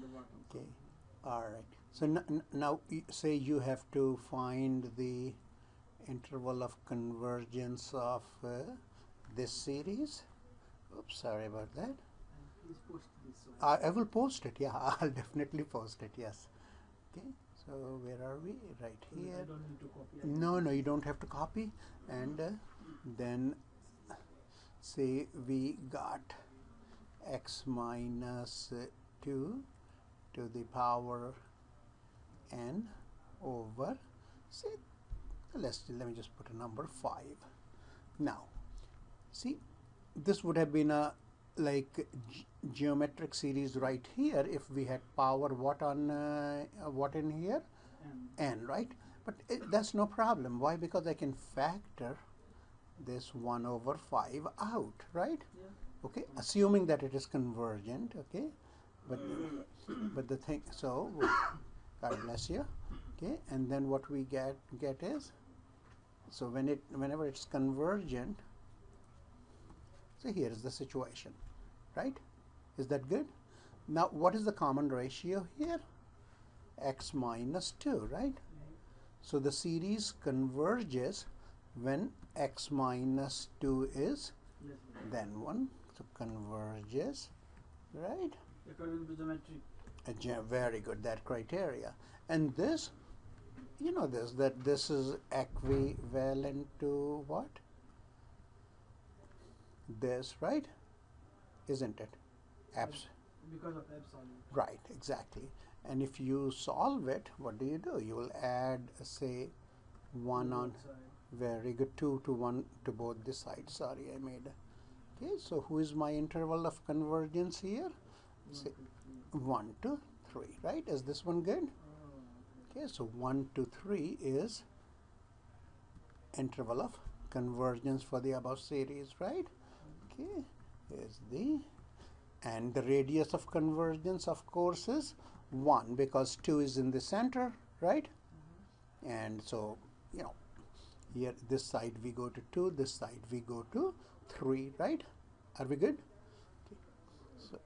The bottom. Okay, all right. So now say you have to find the interval of convergence of this series. Oops, sorry about that. Please post this one. I will post it. Yeah, I'll definitely post it. Yes. Okay. So where are we? Right So here. I don't need to copy. No, no, you don't have to copy. And then say we got x minus 2 to the power n over, say, let me just put a number 5. Now, see, this would have been a like geometric series right here if we had power what on what in here, n, right? But that's no problem. Why? Because I can factor this 1 over 5 out, right? Yeah. Okay, assuming that it is convergent. Okay, but the thing, so God bless you. Okay, and then what we get is, so whenever it's convergent, so here is the situation, right? Is that good? Now what is the common ratio here? X minus 2, right? So the series converges when x minus 2 is then 1. So converges, right? According to geometric. Very good, that criteria. And this, you know this, that this is equivalent to what? This, right? Isn't it? Because of epsilon. Right, exactly. And if you solve it, what do? You will add, say, 1 on, very good, 2 to 1 to both the sides. Sorry, I made. Okay, so who is my interval of convergence here? Say 1 to 3, right? Is this one good? Okay, so 1 to 3 is interval of convergence for the above series, right? Okay, here's and the radius of convergence, of course, is 1 because 2 is in the center, right? And so, you know, here this side we go to 2, this side we go to 3, right? Are we good? Okay. So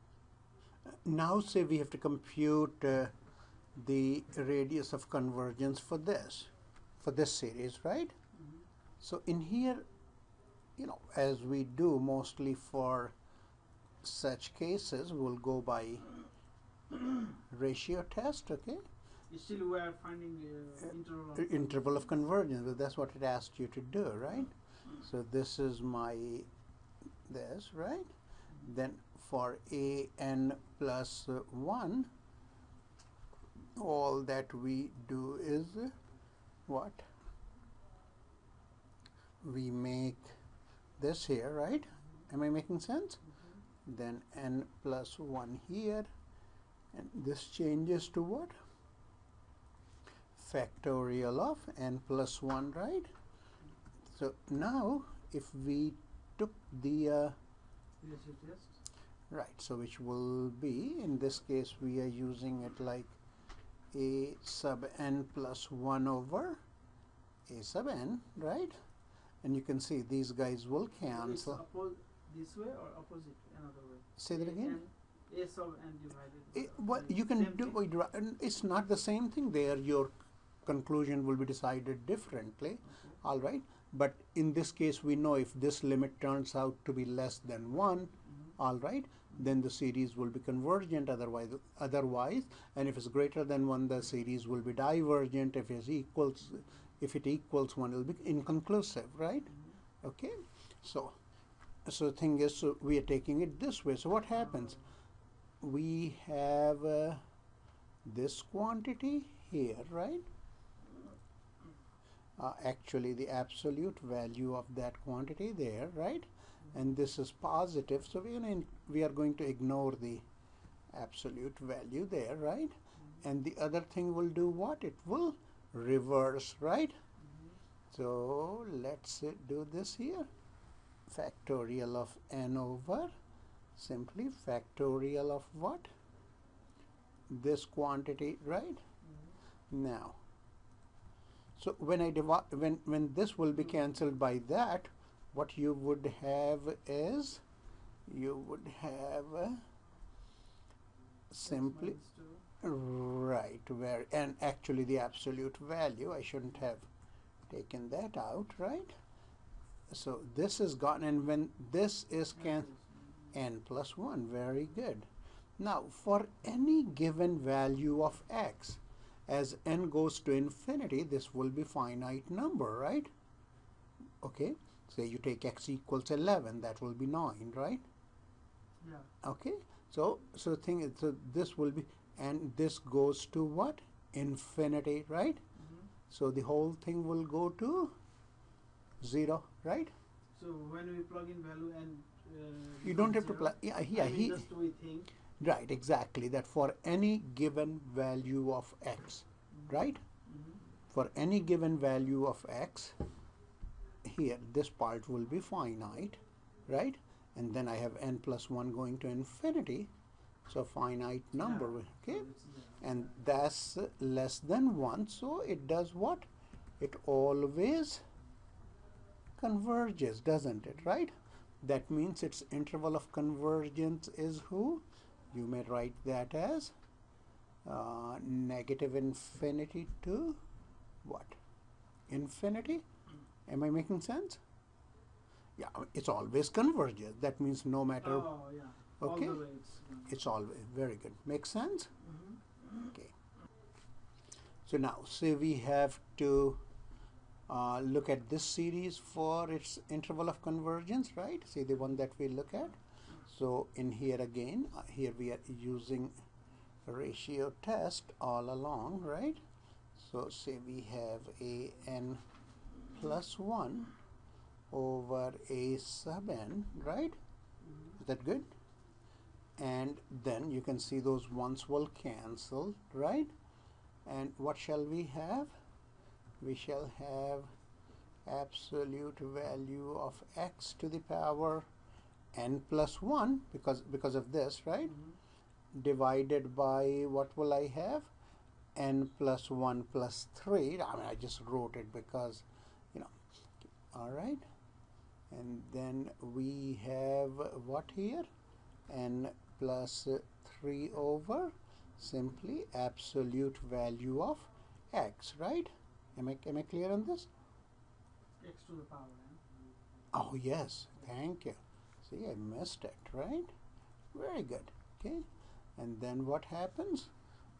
now say we have to compute the radius of convergence for this series, right? So in here, you know, as we do mostly for such cases, we'll go by ratio test. Okay, still we are finding interval of convergence, but that's what it asked you to do, right? So this is my this, right? Then for a n plus 1, all that we do is what? We make this here, right? Am I making sense? Then n plus 1 here, and this changes to what? Factorial of n plus 1, right? So now if we took the right, so which will be, in this case we are using it like a sub n plus 1 over a sub n, right? And you can see these guys will cancel. This way or opposite, another way? Say that again. A sub n divided. What you can do, it's not the same thing there. Your conclusion will be decided differently. Okay. All right. But in this case, we know if this limit turns out to be less than 1, all right, then the series will be convergent. Otherwise, and if it's greater than 1, the series will be divergent. If it equals 1, it will be inconclusive, right? Okay. So the thing is, so we are taking it this way. So what happens? We have this quantity here, right? Actually, the absolute value of that quantity there, right? And this is positive, so we are going to ignore the absolute value there, right? And the other thing will do what? It will reverse, right? So let's do this here. Factorial of n over simply factorial of what? This quantity, right? Now, so when I divide, when this will be cancelled by that, what you would have is, you would have simply right where, and actually the absolute value, I shouldn't have taken that out, right? So this is gone, and when this is n plus 1, very good. Now for any given value of x, as n goes to infinity, this will be finite number, right? Okay, say you take x equals 11, that will be 9, right? Yeah. Okay, so this will be, and this goes to what? Infinity, right? So the whole thing will go to 0, right? So when we plug in value and you don't have to plug. Yeah, just we think. Right, exactly. That for any given value of x, right? For any given value of x, here this part will be finite, right? And then I have n plus 1 going to infinity, so finite number, okay? And that's less than 1, so it does what? It always converges, doesn't it, right? That means its interval of convergence is who? You may write that as negative infinity to what? Infinity? Am I making sense? Yeah, it's always converges. That means no matter. Oh, yeah. Okay. All the way it's always very good. Makes sense? Okay. So now, say we have to look at this series for its interval of convergence, right? See the one that we look at. So in here again, here we are using a ratio test all along, right? So say we have a n plus 1 over a sub n, right? Is that good? And then you can see those ones will cancel, right? And what shall we have? We shall have absolute value of x to the power n plus 1 because of this, right? Divided by, what will I have? N plus 1 plus 3. I mean, I just wrote it because, you know, all right. And then we have what here? N plus 3 over simply absolute value of x, right? Am I clear on this? x to the power n. Oh yes, thank you. See, I missed it, right? Very good. Okay, and then what happens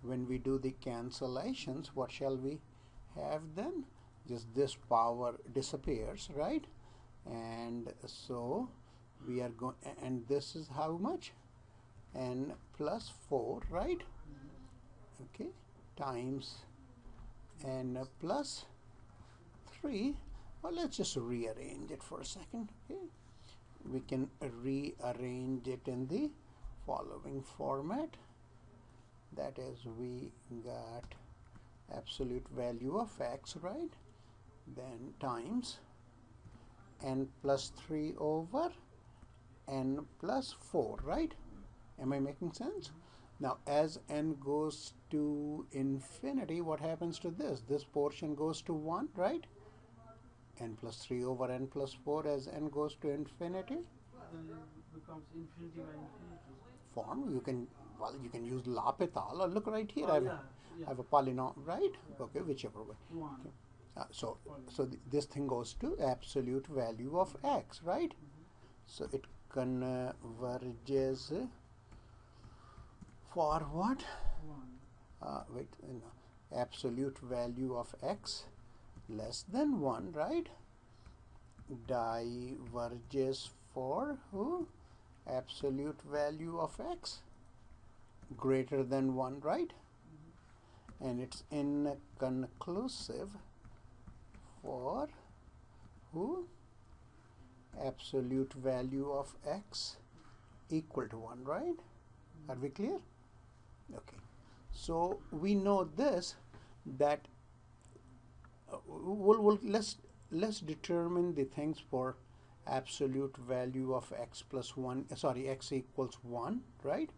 when we do the cancellations? What shall we have then? Just this power disappears, right? And so we are going, and this is how much? N plus 4, right? Okay, times n plus 3. Well, let's just rearrange it for a second. Okay, we can rearrange it in the following format. That is, we got absolute value of x, right? Then times n plus 3 over n plus 4, right? Am I making sense? Now, as n goes to infinity, what happens to this? This portion goes to 1, right? N plus 3 over n plus 4 as n goes to infinity. Then it becomes infinity by infinity. Form, you can, well, you can use L'Hopital, or look right here, Oh, I have a polynomial, right? Yeah. Okay, whichever way. 1. Okay. So this thing goes to absolute value of x, right? So it converges for what? 1. Wait, no. Absolute value of x less than 1, right? Diverges for who? Absolute value of x greater than 1, right? And it's inconclusive for who? Absolute value of x equal to 1, right? Are we clear? Okay. So we know this, that let's determine the things for absolute value of x plus 1, sorry, x equals 1, right?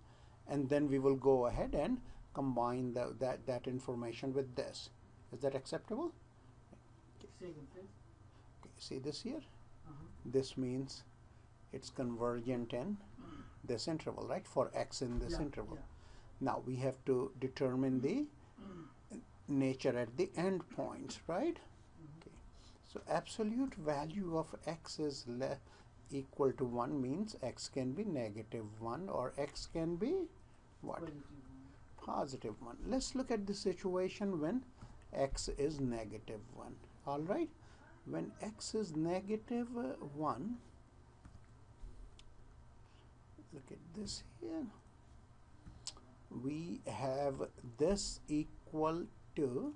And then we will go ahead and combine that information with this. Is that acceptable? Okay, see this here? This means it's convergent in this interval, right? For x in this interval. Now we have to determine the nature at the end points, right? Okay. So absolute value of x is equal to 1 means x can be -1 or x can be what? Positive 1. Let's look at the situation when x is -1. All right. When x is -1, look at this here. We have this equal to,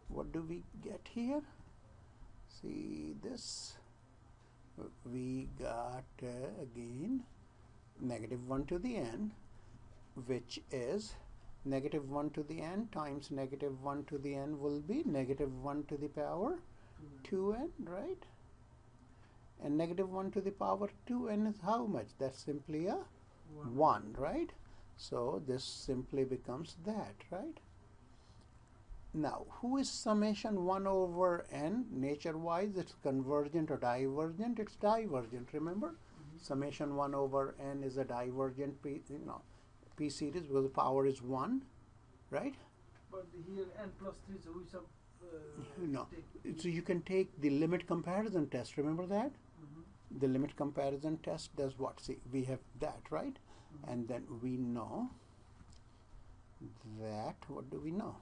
what do we get here? See this, we got again -1 to the n, which is -1 to the n times -1 to the n will be -1 to the power 2n, right? And -1 to the power 2n is how much? That's simply a 1, right? So this simply becomes that, right? Now, who is summation 1 over n? Nature-wise, it's convergent or divergent? It's divergent, remember? Summation 1 over n is a divergent P series because the power is 1, right? But here n plus 3, so we no. So you can take the limit comparison test, remember that? The limit comparison test does what? See, we have that, right? And then we know that, what do we know?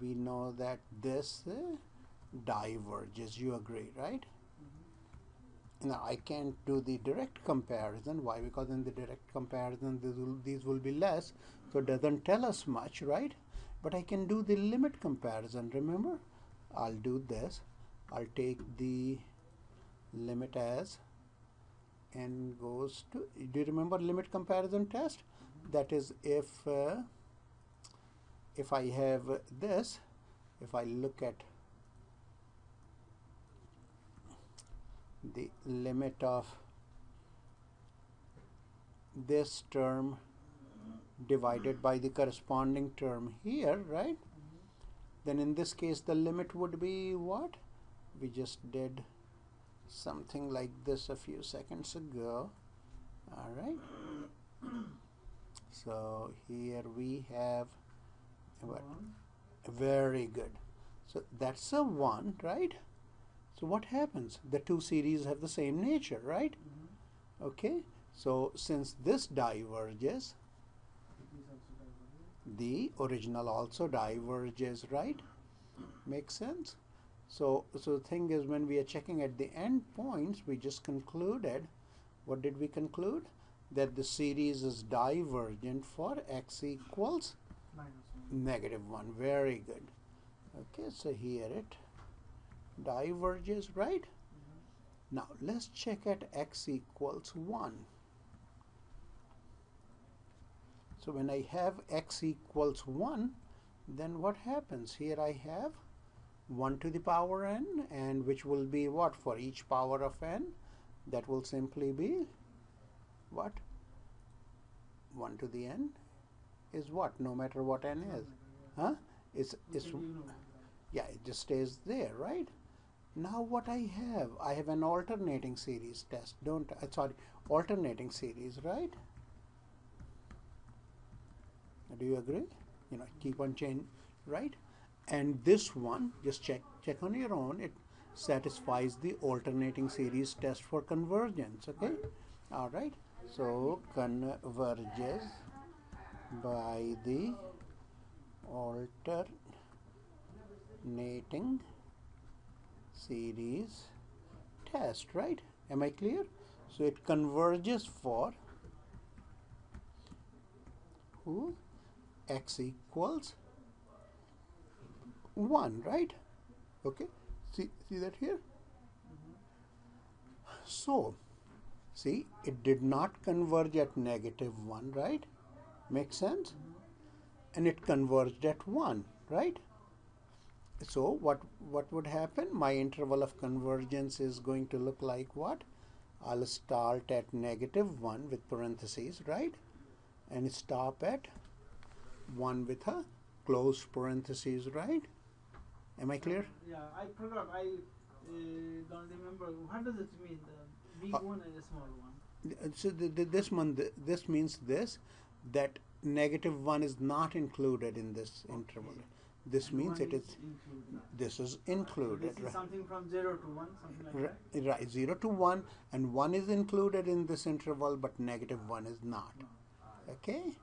We know that this diverges, you agree, right? Now I can't do the direct comparison. Why? Because in the direct comparison these will be less, so it doesn't tell us much, right? But I can do the limit comparison, remember? I'll do this. I'll take the limit as n goes to, do you remember limit comparison test? That is, if I have this, if I look at the limit of this term divided by the corresponding term here, right? Then in this case the limit would be what? We just did something like this a few seconds ago. All right. So here we have what? Very good. So that's a 1, right? So what happens? The two series have the same nature, right? Okay. So since this diverges, the original also diverges, right? Makes sense? So the thing is, when we are checking at the end points, we just concluded, what did we conclude? That the series is divergent for x equals -1. Very good. Okay, so here it diverges, right? Now let's check at x equals 1. So when I have x equals 1, then what happens? Here I have 1 to the power n, and which will be what for each power of n? That will simply be what? 1 to the n is what? No matter what n is. Huh? It's yeah, it just stays there, right? Now what I have an alternating series test, don't I? Sorry, alternating series, right? Do you agree? You know, keep on changing, right? And this one, just check on your own, it satisfies the alternating series test for convergence, okay? All right, so converges by the alternating series test, right? Am I clear? So it converges for who? X equals 1, right? Okay, see that here? So see, it did not converge at -1, right? Makes sense? And it converged at 1, right? So what would happen? My interval of convergence is going to look like what? I'll start at -1 with parentheses, right? And stop at 1 with a closed parentheses, right? Am I clear? Yeah, I forgot. I don't remember. What does it mean? The big one and the small one. So this means this, that negative 1 is not included in this interval. This And means 1 it is included. this is So included. this is something from 0 to 1, something like that. Right, 0 to 1, and 1 is included in this interval, but negative 1 is not. Okay.